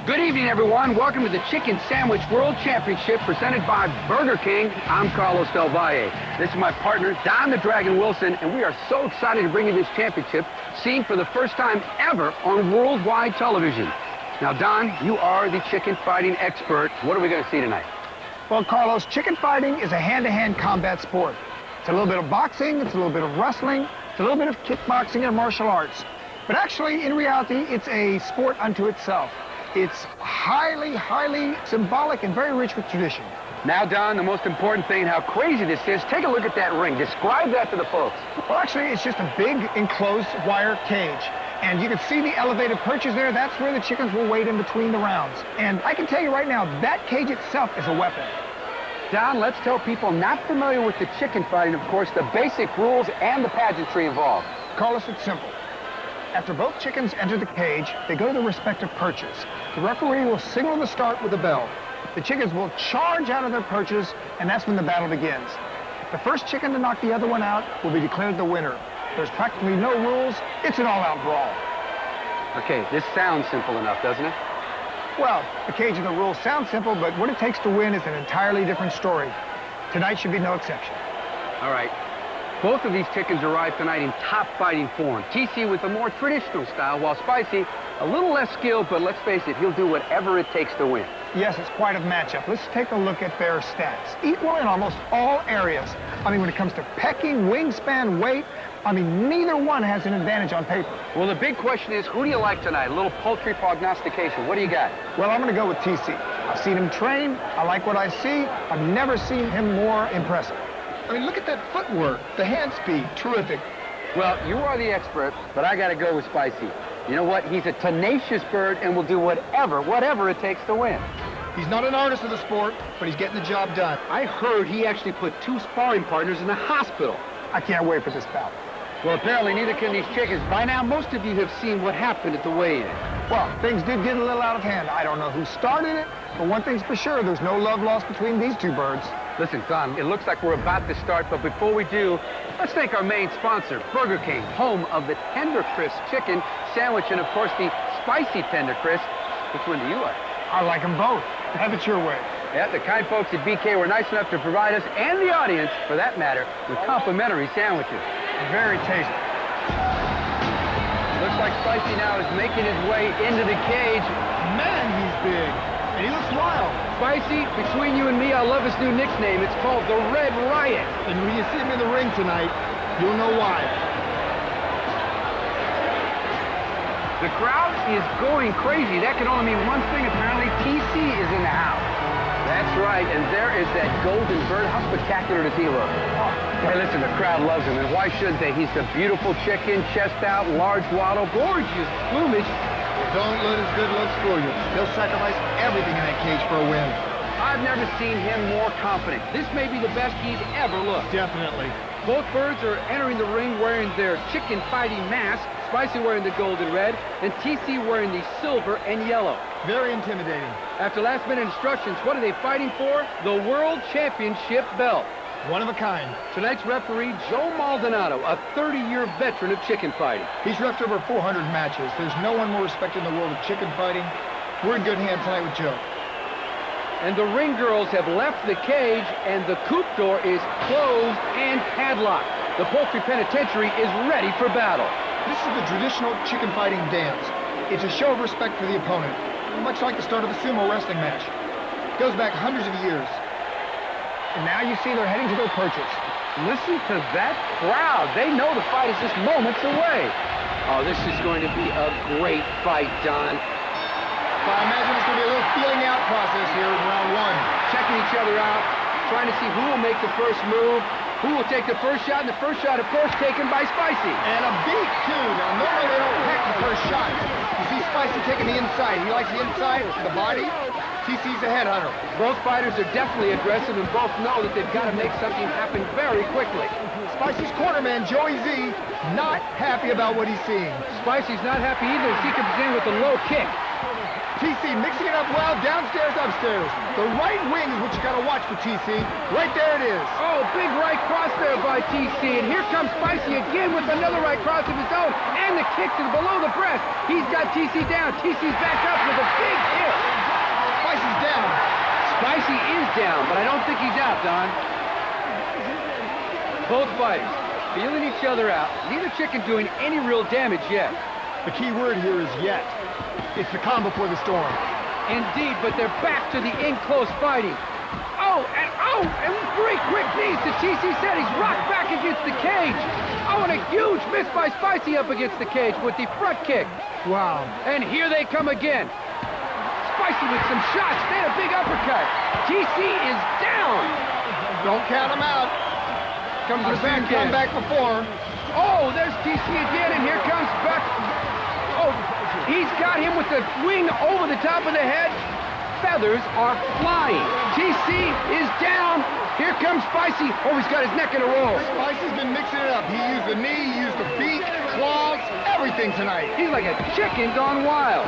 Good evening, everyone. Welcome to the Chicken Sandwich World Championship presented by Burger King. I'm Carlos Del Valle. This is my partner, Don the Dragon Wilson, and we are so excited to bring you this championship, seen for the first time ever on worldwide television. Now, Don, you are the chicken fighting expert. What are we going to see tonight? Well, Carlos, chicken fighting is a hand-to-hand combat sport. It's a little bit of boxing, it's a little bit of wrestling, it's a little bit of kickboxing and martial arts. But actually, in reality, it's a sport unto itself. It's highly, highly symbolic and very rich with tradition. Now, Don, the most important thing, how crazy this is, take a look at that ring. Describe that to the folks. Well, actually, it's just a big enclosed wire cage. And you can see the elevated perches there. That's where the chickens will wait in between the rounds. And I can tell you right now, that cage itself is a weapon. Don, let's tell people not familiar with the chicken fighting, of course, the basic rules and the pageantry involved. Carlos, it's simple. After both chickens enter the cage, they go to their respective perches. The referee will signal the start with a bell. The chickens will charge out of their perches, and that's when the battle begins. The first chicken to knock the other one out will be declared the winner. There's practically no rules. It's an all-out brawl. Okay, this sounds simple enough, doesn't it? Well, the cage and the rules sound simple, but what it takes to win is an entirely different story. Tonight should be no exception. All right. Both of these chickens arrived tonight in top fighting form. TC with a more traditional style, while Spicy, a little less skilled, but let's face it, he'll do whatever it takes to win. Yes, it's quite a matchup. Let's take a look at their stats. Equal in almost all areas. I mean, when it comes to pecking, wingspan, weight, I mean, neither one has an advantage on paper. Well, the big question is, who do you like tonight? A little poultry prognostication. What do you got? Well, I'm going to go with TC. I've seen him train. I like what I see. I've never seen him more impressive. I mean, look at that footwork, the hand speed, terrific. Well, you are the expert, but I got to go with Spicy. You know what? He's a tenacious bird and will do whatever it takes to win. He's not an artist of the sport, but he's getting the job done. I heard he actually put 2 sparring partners in the hospital. I can't wait for this bout. Well, apparently neither can these chickens. By now, most of you have seen what happened at the weigh-in. Well, things did get a little out of hand. I don't know who started it, but one thing's for sure, there's no love lost between these two birds. Listen, Don, it looks like we're about to start, but before we do, let's thank our main sponsor, Burger King, home of the Tendercrisp chicken sandwich and, of course, the Spicy Tendercrisp. Which one do you like? I like them both. Have it your way. Yeah, the kind folks at BK were nice enough to provide us, and the audience, for that matter, with complimentary sandwiches. Very tasty. Looks like Spicy now is making his way into the cage. Man, he's big. And he looks wild. Spicy, between you and me, I love his new nickname. It's called the Red Riot. And when you see him in the ring tonight, you'll know why. The crowd is going crazy. That can only mean one thing, apparently. TC is in the house. That's right, and there is that golden bird. How spectacular does he look? Hey, listen, the crowd loves him, and why shouldn't they? He's a beautiful chicken, chest out, large waddle, gorgeous plumage. Don't let his good looks fool you. He'll sacrifice everything in that cage for a win. I've never seen him more confident. This may be the best he's ever looked. Definitely. Both birds are entering the ring wearing their chicken fighting masks, Spicy wearing the gold and red, and TC wearing the silver and yellow. Very intimidating. After last-minute instructions, what are they fighting for? The World Championship belt. One of a kind. Tonight's referee, Joe Maldonado, a 30-year veteran of chicken fighting. He's refed over 400 matches. There's no one more respected in the world of chicken fighting. We're in good hands tonight with Joe. And the ring girls have left the cage, and the coop door is closed and padlocked. The poultry penitentiary is ready for battle. This is the traditional chicken fighting dance. It's a show of respect for the opponent, much like the start of a sumo wrestling match. It goes back hundreds of years. And now you see they're heading to their perches. Listen to that crowd. They know the fight is just moments away. Oh, this is going to be a great fight, Don. Well, I imagine it's going to be a little feeling out process here in round 1. Checking each other out, trying to see who will make the first move, who will take the first shot, and the first shot, of course, taken by Spicy. And a beat, too. Now, normally they don't peck the first shot. You see Spicy taking the inside. He likes the inside, the body. TC's a headhunter. Both fighters are definitely aggressive, and both know that they've got to make something happen very quickly. Spicy's cornerman, Joey Z, not happy about what he's seeing. Spicy's not happy either as he comes in with a low kick. TC mixing it up well, downstairs, upstairs. The right wing is what you got to watch for TC. Right there it is. Oh, big right cross there by TC. And here comes Spicy again with another right cross of his own. And the kick to below the breath. He's got TC down. TC's back up with a big hit. Spicy's down. Spicy is down, but I don't think he's out, Don. Both fighters feeling each other out. Neither chicken doing any real damage yet. The key word here is yet. It's the calm before the storm. Indeed, but they're back to the in-close fighting. And three quick knees to TC said. He's rocked back against the cage. Oh, and a huge miss by Spicy up against the cage with the front kick. Wow. And here they come again. Spicy with some shots. They had a big uppercut. TC is down. Don't count him out. Comes the I've seen him backhand. come back before. Oh, there's TC again, and here comes back. Oh, he's got him with the wing over the top of the head. Feathers are flying. TC is down. Here comes Spicy. Oh, he's got his neck in a roll. Spicy's been mixing it up. He used the knee, he used the feet, claws, everything tonight. He's like a chicken gone wild.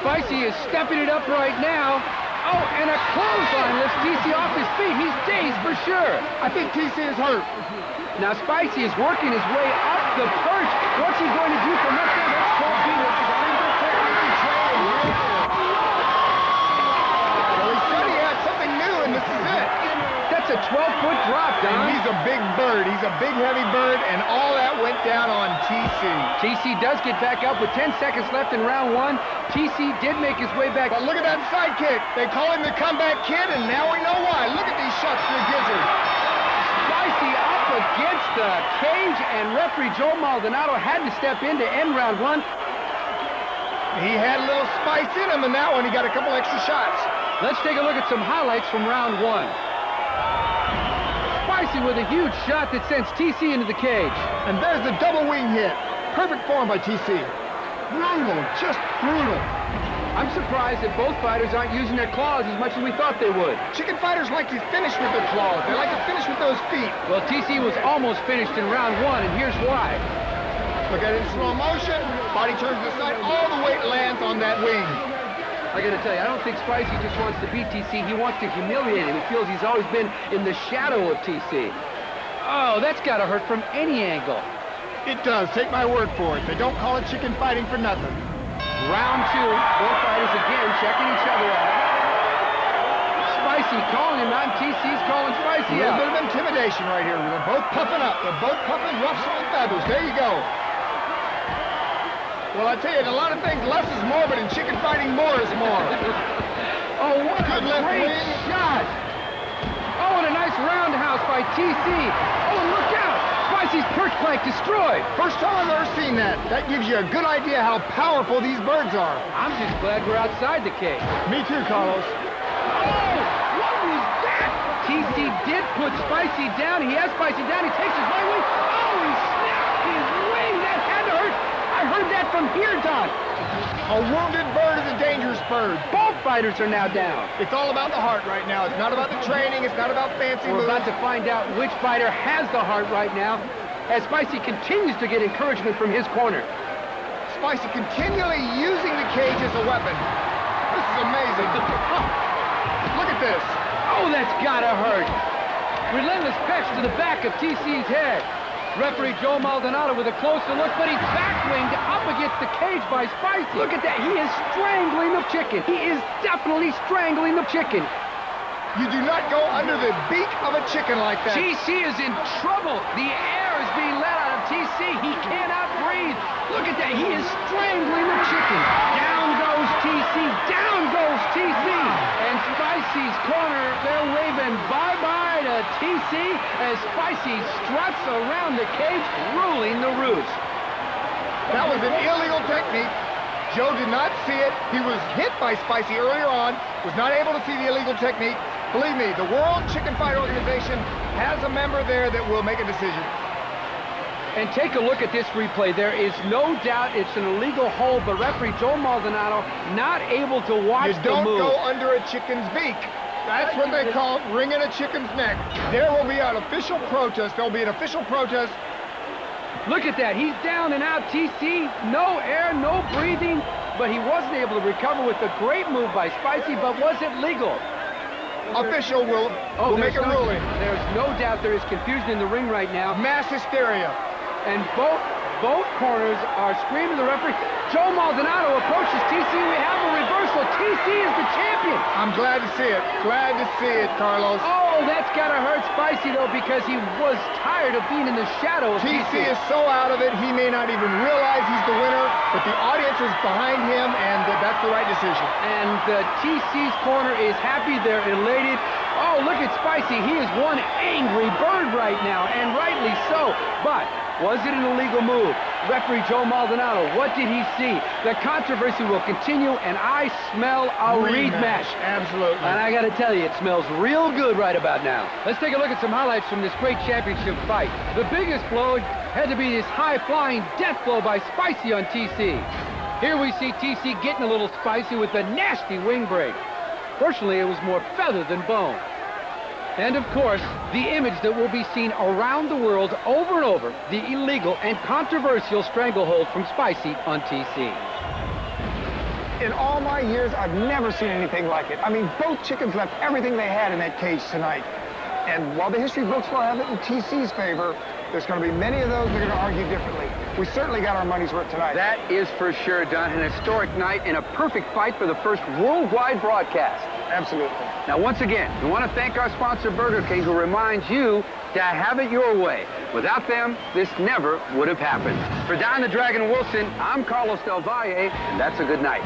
Spicy is stepping it up right now. Oh, and a clothesline lifts TC off his feet. He's dazed for sure. I think TC is hurt. Now Spicy is working his way up the perch. What's he going to do from up there? That's called being a single technique training. Well, he said he had something new, and this is it. That's a 12-foot drop, Don. And he's a big bird. He's a big, heavy bird, and all that went down on TC. TC does get back up with 10 seconds left in round one. TC did make his way back. But look at that sidekick. They call him the comeback kid, and now we know why. Look at these shots to the gizzard. Spicy up against the cage, and referee Joe Maldonado had to step in to end round one. He had a little spice in him in that one. He got a couple extra shots. Let's take a look at some highlights from round one. Spicy with a huge shot that sends TC into the cage. And there's the double wing hit. Perfect form by TC. Brutal, just brutal. I'm surprised that both fighters aren't using their claws as much as we thought they would. Chicken fighters like to finish with their claws. They like to finish with those feet. Well, TC was almost finished in round one, and here's why. Look at it in slow motion. Body turns to the side. All the weight lands on that wing. I gotta tell you, I don't think Spicy just wants to beat TC. He wants to humiliate him. He feels he's always been in the shadow of TC. Oh, that's gotta hurt from any angle. It does. Take my word for it. They don't call it chicken fighting for nothing. Round two, both fighters again checking each other out. Spicy calling him out, and TC's calling Spicy A out. little bit of intimidation right here. They're both puffing up. They're both puffing ruffles and feathers. There you go. Well, I tell you, in a lot of things, less is more, but in chicken fighting, more is more. Oh, what a Good left great wing. shot. Oh, and a nice roundhouse by TC. Oh, and look out. Spicy's perch plank destroyed. First time I've ever seen that. That gives you a good idea how powerful these birds are. I'm just glad we're outside the cage. Me too, Carlos. Oh, what was that? TC did put Spicy down. He has Spicy down. He takes his right wing. Oh, he snapped his wing. That had to hurt. I heard that from here, Don. A wounded bird is a dangerous bird. Both fighters are now down. It's all about the heart right now. It's not about the training. It's not about fancy We're moves. about to find out which fighter has the heart right now as Spicy continues to get encouragement from his corner. Spicy continually using the cage as a weapon. This is amazing. Look at this. Oh, that's gotta hurt. Relentless pecs to the back of TC's head. Referee Joe Maldonado with a closer look, but he's backwinged up against the cage by Spicy. Look at that. He is strangling the chicken. He is definitely strangling the chicken. You do not go under the beak of a chicken like that. TC is in trouble. The air is being let out of TC. He cannot breathe. Look at that. He is strangling the chicken. Down goes TC. Down goes TC. And Spicy's corner, they're waving bye-bye to TC as Spicy struts around the cage, ruling the roost. That was an illegal technique. Joe did not see it. He was hit by Spicy earlier on, was not able to see the illegal technique. Believe me, the World Chicken Fight Organization has a member there that will make a decision. And take a look at this replay. There is no doubt it's an illegal hold, but referee Joe Maldonado not able to watch You don't the move. go under a chicken's beak. That's what they call wringing a chicken's neck. There will be an official protest. There will be an official protest. Look at that. He's down and out. TC, no air, no breathing, but he wasn't able to recover with a great move by Spicy, but was it legal? Official will make a ruling. There's no doubt there is confusion in the ring right now. Mass hysteria. And both Both corners are screaming the referee. Joe Maldonado approaches TC. We have a reversal. TC is the champion. I'm glad to see it. Glad to see it, Carlos. Oh, that's got to hurt Spicy, though, because he was tired of being in the shadow of TC. TC is so out of it, he may not even realize he's the winner, but the audience is behind him, and that's the right decision. And TC's corner is happy. They're elated. Oh, look at Spicy. He is one angry bird right now, and rightly so. But was it an illegal move? Referee Joe Maldonado, what did he see? The controversy will continue, and I smell a rematch. Absolutely. And I got to tell you, it smells real good right about now. Let's take a look at some highlights from this great championship fight. The biggest blow had to be this high-flying death blow by Spicy on TC. Here we see TC getting a little spicy with a nasty wing break. Fortunately, it was more feather than bone. And of course, the image that will be seen around the world over and over, the illegal and controversial stranglehold from Spicy on TC. In all my years, I've never seen anything like it. I mean, both chickens left everything they had in that cage tonight. And while the history books will have it in TC's favor, there's going to be many of those that are going to argue differently. We certainly got our money's worth tonight. That is for sure, Don. An historic night and a perfect fight for the first worldwide broadcast. Absolutely. Now, once again, we want to thank our sponsor, Burger King, who reminds you to have it your way. Without them, this never would have happened. For Don the Dragon Wilson, I'm Carlos Del Valle, and that's a good night.